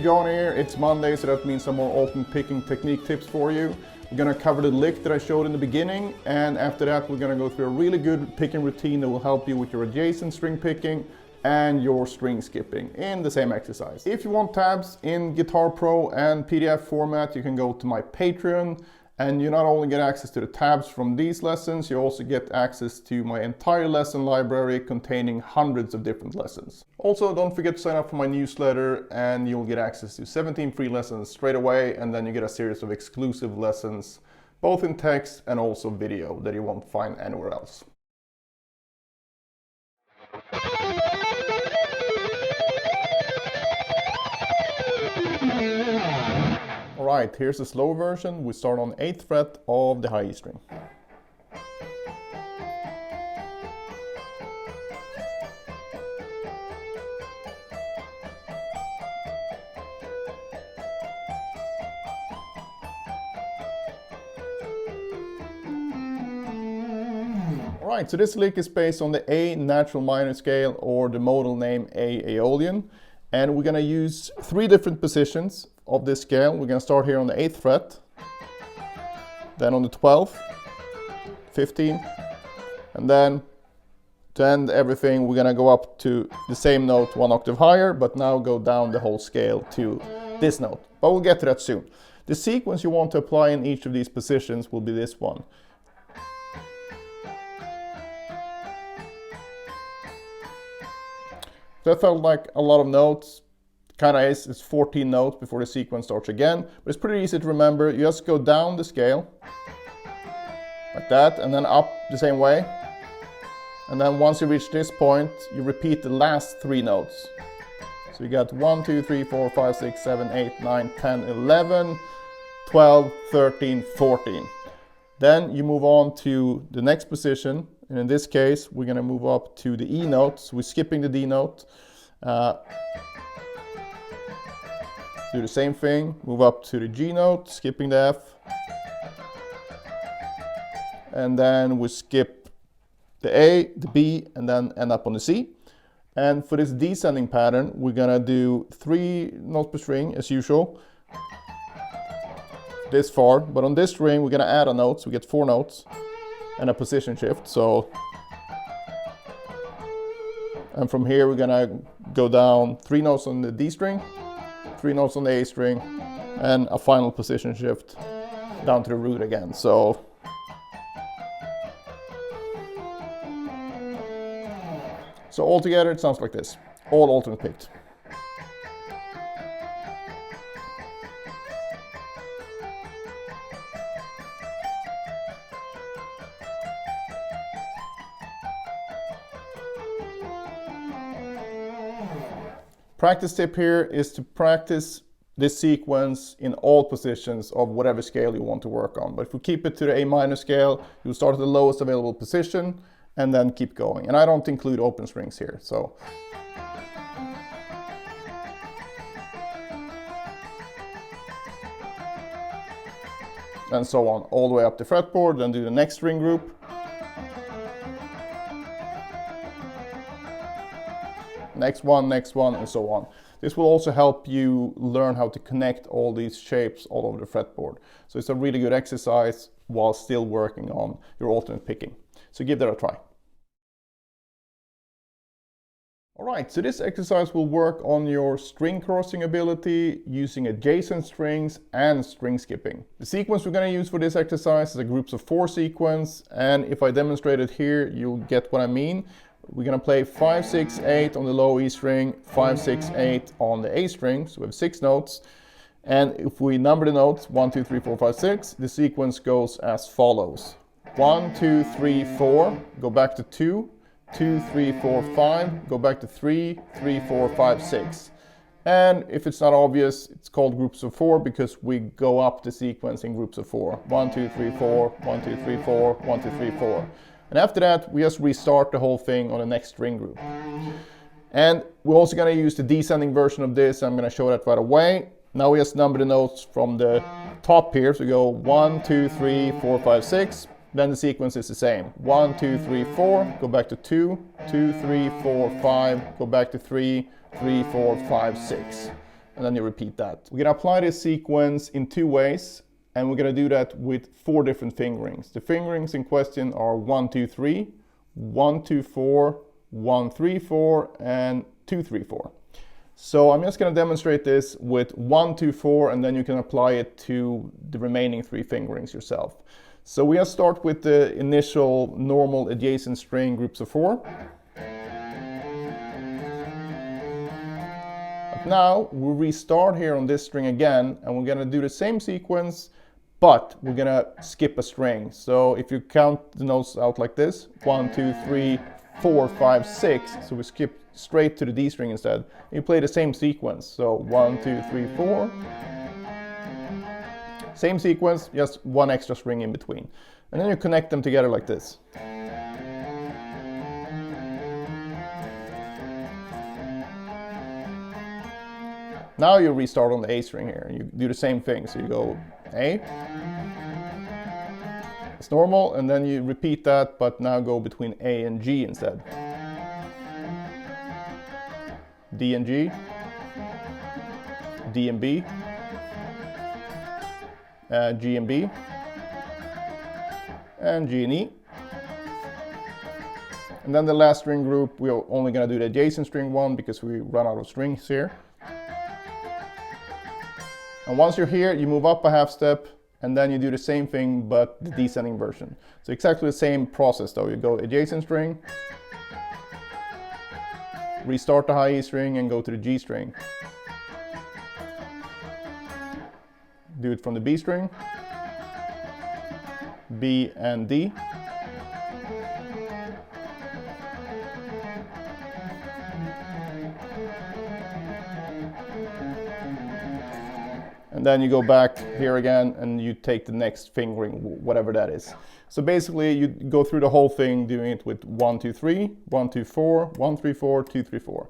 Jon here. It's Monday, so that means some more alternate picking technique tips for you. We're going to cover the lick that I showed in the beginning, and after that we're going to go through a really good picking routine that will help you with your adjacent string picking and your string skipping in the same exercise. If you want tabs in Guitar Pro and PDF format, you can go to my Patreon, and you not only get access to the tabs from these lessons, you also get access to my entire lesson library containing hundreds of different lessons. Also, don't forget to sign up for my newsletter and you'll get access to 17 free lessons straight away, and then you get a series of exclusive lessons, both in text and also video, that you won't find anywhere else. Alright, here's the slow version. We start on 8th fret of the high E string. Alright, so this lick is based on the A natural minor scale, or the modal name A Aeolian. And we're going to use 3 different positions of this scale. We're going to start here on the 8th fret, then on the 12th, 15, and then to end everything we're going to go up to the same note 1 octave higher, but now go down the whole scale to this note. But we'll get to that soon. The sequence you want to apply in each of these positions will be this one. That felt like a lot of notes. Kind of is. It's 14 notes before the sequence starts again, but it's pretty easy to remember. You just go down the scale like that, and then up the same way, and then once you reach this point you repeat the last 3 notes. So you got 1, 2, 3, 4, 5, 6, 7, 8, 9, 10, 11, 12, 13, 14. Then you move on to the next position, and in this case we're going to move up to the E note. So we're skipping the D note. Do the same thing, move up to the G note, skipping the F, and then we skip the A, the B, and then end up on the C. And for this descending pattern we're gonna do 3 notes per string as usual, this far, but on this string we're gonna add a note, so we get 4 notes and a position shift. So, and from here we're gonna go down 3 notes on the D string, 3 notes on the A string, and a final position shift down to the root again. So altogether it sounds like this, all alternate picked. Practice tip here is to practice this sequence in all positions of whatever scale you want to work on. But if we keep it to the A minor scale, you'll start at the lowest available position and then keep going. And I don't include open strings here, so. And so on, all the way up the fretboard, then do the next string group. Next one, and so on. This will also help you learn how to connect all these shapes all over the fretboard. So it's a really good exercise while still working on your alternate picking. So give that a try. Alright, so this exercise will work on your string crossing ability using adjacent strings and string skipping. The sequence we're going to use for this exercise is a groups of 4 sequence, and if I demonstrate it here you'll get what I mean. We're going to play 5, 6, 8 on the low E string, 5, 6, 8 on the A string, so we have 6 notes. And if we number the notes 1, 2, 3, 4, 5, 6, the sequence goes as follows: 1, 2, 3, 4, go back to 2, 2, 3, 4, 5, go back to 3, 3, 4, 5, 6. And if it's not obvious, it's called groups of 4 because we go up the sequence in groups of 4. 1, 2, 3, 4, 1, 2, 3, 4, 1, 2, 3, 4. And after that, we just restart the whole thing on the next string group. And we're also going to use the descending version of this. I'm going to show that right away. Now we just number the notes from the top here. So we go 1, 2, 3, 4, 5, 6. Then the sequence is the same. 1, 2, 3, 4, go back to 2, 2, 3, 4, 5, go back to 3, 3, 4, 5, 6. and then you repeat that. We're gonna apply this sequence in 2 ways, and we're gonna do that with 4 different fingerings. The fingerings in question are 1, 2, 3, 1, 2, 4, 1, 3, 4, and 2, 3, 4. So I'm just gonna demonstrate this with 1, 2, 4, and then you can apply it to the remaining 3 fingerings yourself. So we're gonna start with the initial normal adjacent string groups of 4. But now we'll restart here on this string again, and we're gonna do the same sequence, but we're gonna skip a string. So if you count the notes out like this, 1, 2, 3, 4, 5, 6, so we skip straight to the D string instead. You play the same sequence, so 1, 2, 3, 4. Same sequence, just 1 extra string in between. And then you connect them together like this. Now you restart on the A string here, and you do the same thing. So you go A, it's normal, and then you repeat that, but now go between A and G instead. D and G, D and B, G and B, and G and E. And then the last string group, we're only going to do the adjacent string one because we run out of strings here. And once you're here, you move up a half step, and then you do the same thing, but the descending version. So exactly the same process though. You go adjacent string, restart the high E string, and go to the G string. Do it from the B string, B and D. And then you go back here again and you take the next fingering, whatever that is. So basically you go through the whole thing doing it with 1, 2, 3, 1, 2, 4, 1, 3, 4, 2, 3, 4.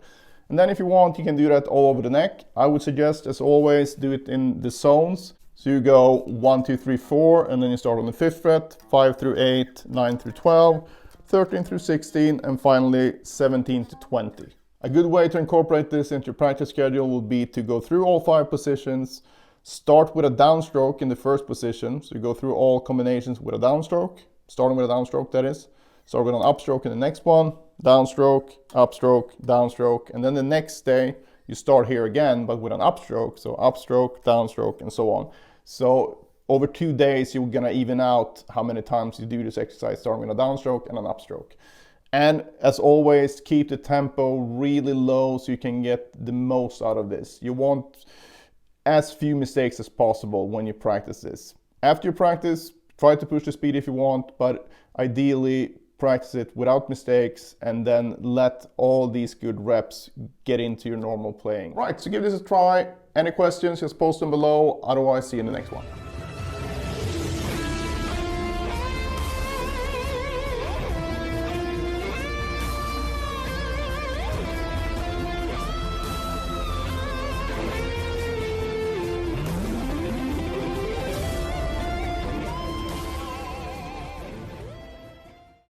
And then if you want, you can do that all over the neck. I would suggest, as always, do it in the zones. So you go 1, 2, 3, 4, and then you start on the 5th fret, 5 through 8, 9 through 12, 13 through 16, and finally 17 to 20. A good way to incorporate this into your practice schedule would be to go through all 5 positions, start with a downstroke in the first position. So you go through all combinations with a downstroke, starting with a downstroke that is. Start with an upstroke in the next one, downstroke, upstroke, downstroke, and then the next day you start here again, but with an upstroke. So upstroke, downstroke, and so on. So over 2 days, you're gonna even out how many times you do this exercise, starting with a downstroke and an upstroke. And as always, keep the tempo really low so you can get the most out of this. You want as few mistakes as possible when you practice this. After you practice, try to push the speed if you want, but ideally practice it without mistakes and then let all these good reps get into your normal playing. Right, so give this a try. Any questions, just post them below. Otherwise, see you in the next one.